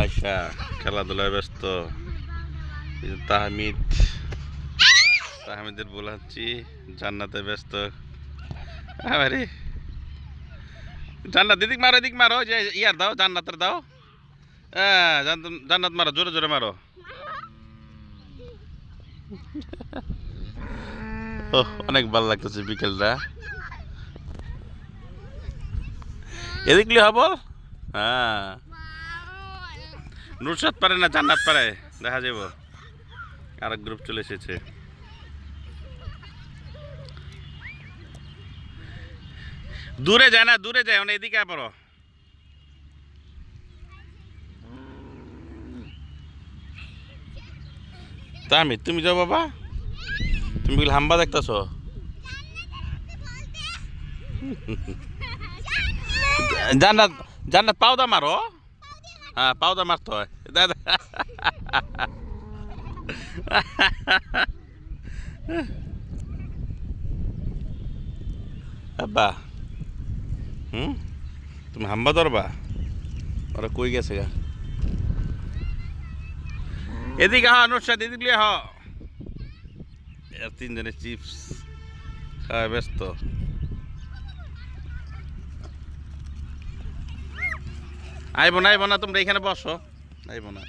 আচ্ছা, খেলাধুলায় ব্যস্ত তাহমিদের বলাচ্ছি, জান্নাতে ব্যস্ত। আরে জান্নাত এদিক মারো, এদিক মারো, যে ইয়ার দাও, জান্নাতের দাও। হ্যাঁ, জান্নাত মারো, জোরে জোরে মারো। অনেক ভালো লাগতেছে বিকেলটা। এদিকলি হব। হ্যাঁ, নুরসাদ পারে না, জান্নাত পারে, দেখা যাব। আরেক গ্রুপ চলে এসেছে। দূরে যায় না, দূরে যায়, মানে এদিকে পড়ো। তাহমিদ, তুমি যাও বাবা, তুমি বলে হাম্বা দেখতেছ। জান্নাত জান্নাত পাউদা মারো। হ্যাঁ, পাউদা মারতে হয় দাদা। আব্বা, তুমি হাম্বা ধরবা? ওরা কই গেছে গা? এদিকে হ নুরসাদ, এদিকে হ। তিনজনে চিপস খাওয়া ব্যস্ত। আইব না, আইব না, তোমরা এখানে বসো, আইব না।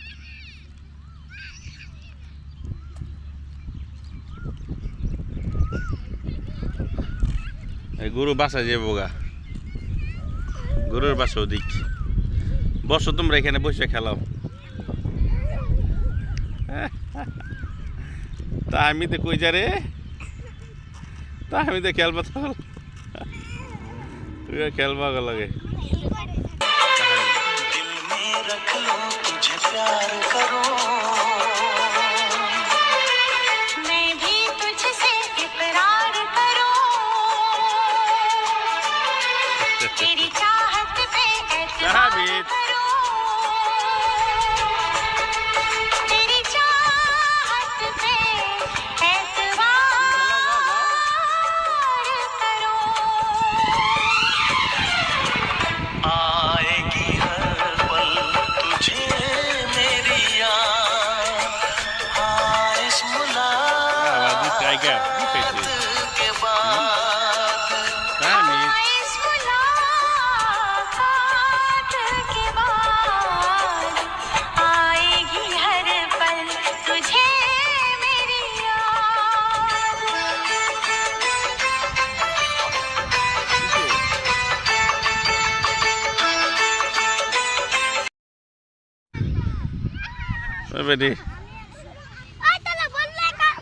এই গরু বাসা যাবো গা, গরুর বাসা ওদিক। বসো তোমরা এখানে, বসে খেলাও। তা আমি তো কই যা রে, তা আমি তো খেলবা, তো তুই খেলবা লাগে।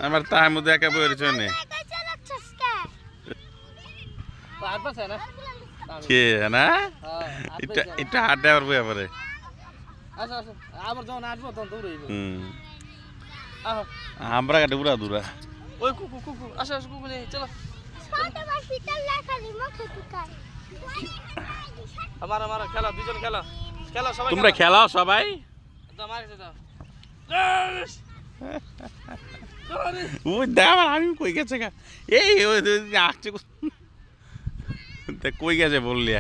আমার তাহমুদ একা বইয়ের জন্য কে না, এটা হাট দেওয়ার বই আবার। আমরা কাটে উড়া দুরা। তোমরা খেলাও সবাই। আমি কই গেছে গা, এই আসছে কই গেছে বললি।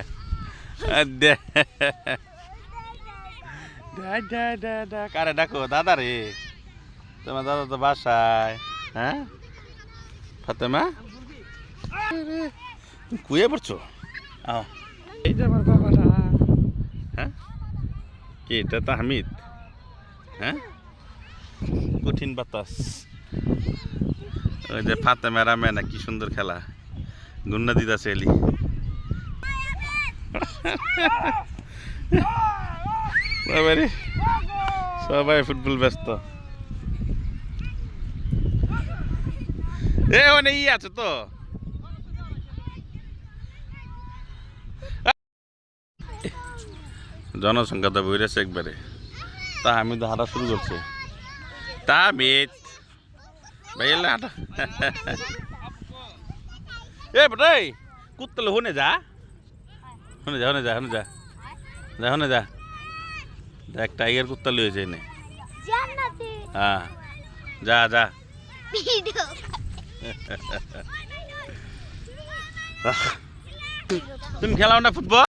কারে ডাকো? দাদা রে, তোমার দাদা তো বাসায়। হ্যাঁ ফাতেমা, কুয়ে পড়ছো? এই যে আমার বাবারা। হ্যাঁ, কি এটা তাহমিদ? হ্যাঁ, কঠিন বাতাস। ওই যে ফাতেমা রামেনা, কি সুন্দর খেলা, গুন্না দিদা সেলি। সবাই ফুটবল ব্যস্ত। এ ওনে ই আছে তো, জনসংখ্যা তো বইরেছে একবারে। তাহমিদ হাঁটা শুরু করছে। তাহমিদ ভাই এলে হাঁটা। এ বেটাই কুত্তলে হনে যা, হনে যা, হনে যা, হনে যা, যা হনে যা। দেখ টাইগার কুত্তা লয়ে যায় না। হ্যাঁ, যা যা। তুমি খেলাও না ফুটবল?